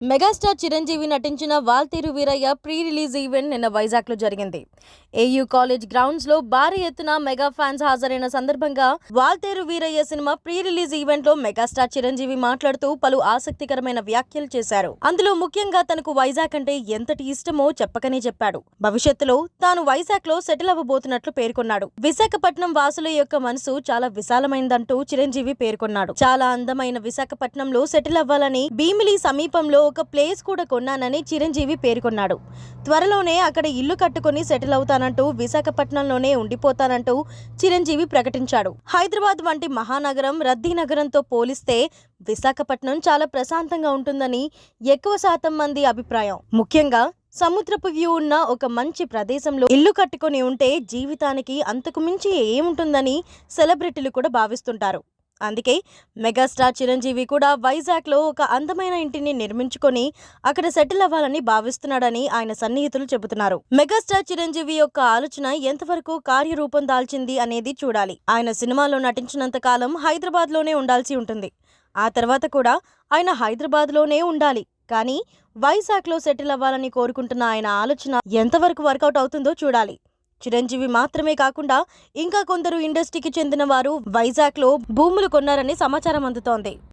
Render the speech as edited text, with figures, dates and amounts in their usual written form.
Megastar Chiranjeevi నటించిన Waltair Veerayya pre release event నిన్న వైజాగ్ లో జరిగింది. ఏయూ కాలేజ్ గ్రౌండ్స్ లో భారీ ఎత్తున మెగా ఫ్యాన్స్ హాజరైన సందర్భంగా Waltair Veerayya cinema pre release event లో మెగాస్టార్ చిరంజీవి మాట్లాడుతూ పలు ఆసక్తికరమైన వ్యాఖ్యలు చేశారు. అందులో ముఖ్యంగా తనకు వైజాగ్ అంటే ఎంతటి ఇష్టమో చెప్పకనే చెప్పాడు. భవిష్యత్తులో తాను వైజాగ్ లో సెటిల్ అవ్వబోతున్నట్లు పేర్కొన్నాడు. విశాఖపట్నం వాసుల యొక్క మనసు చాలా విశాలమైందంటూ చిరంజీవి పేర్కొన్నాడు. చాలా అందమైన విశాఖపట్నంలో సెటిల్ అవ్వాలని భీమిలి సమీపంలో ఒక ప్లేస్ కూడా కొన్నానని చిరంజీవి పేర్కొన్నాడు. త్వరలోనే అక్కడ ఇల్లు కట్టుకుని సెటిల్ అవుతానంటూ విశాఖపట్నంలోనే ఉండిపోతానంటూ చిరంజీవి ప్రకటించాడు. హైదరాబాద్ వంటి మహానగరం రద్దీ నగరంతో పోలిస్తే విశాఖపట్నం చాలా ప్రశాంతంగా ఉంటుందని ఎక్కువ శాతం మంది అభిప్రాయం. ముఖ్యంగా సముద్రపు వ్యూ ఉన్న ఒక మంచి ప్రదేశంలో ఇల్లు కట్టుకుని ఉంటే జీవితానికి అంతకు మించి ఏముంటుందని సెలబ్రిటీలు కూడా భావిస్తుంటారు. అందుకే మెగాస్టార్ చిరంజీవి కూడా వైజాగ్ లో ఒక అందమైన ఇంటిని నిర్మించుకొని అక్కడ సెటిల్ అవ్వాలని భావిస్తున్నాడని ఆయన సన్నిహితులు చెబుతున్నారు. మెగాస్టార్ చిరంజీవి యొక్క ఆలోచన ఎంతవరకు కార్యరూపం దాల్చింది అనేది చూడాలి. ఆయన సినిమాలో నటించినంత కాలం హైదరాబాద్ లోనే ఉండాల్సి ఉంటుంది. ఆ తర్వాత కూడా ఆయన హైదరాబాద్ లోనే ఉండాలి. కానీ వైజాగ్ లో సెటిల్ అవ్వాలని కోరుకుంటున్న ఆయన ఆలోచన ఎంతవరకు వర్కౌట్ అవుతుందో చూడాలి. చిరంజీవి మాత్రమే కాకుండా ఇంకా కొందరు ఇండస్ట్రీకి చెందిన వారు వైజాగ్ లో భూములు కొన్నారని సమాచారం అందుతోంది.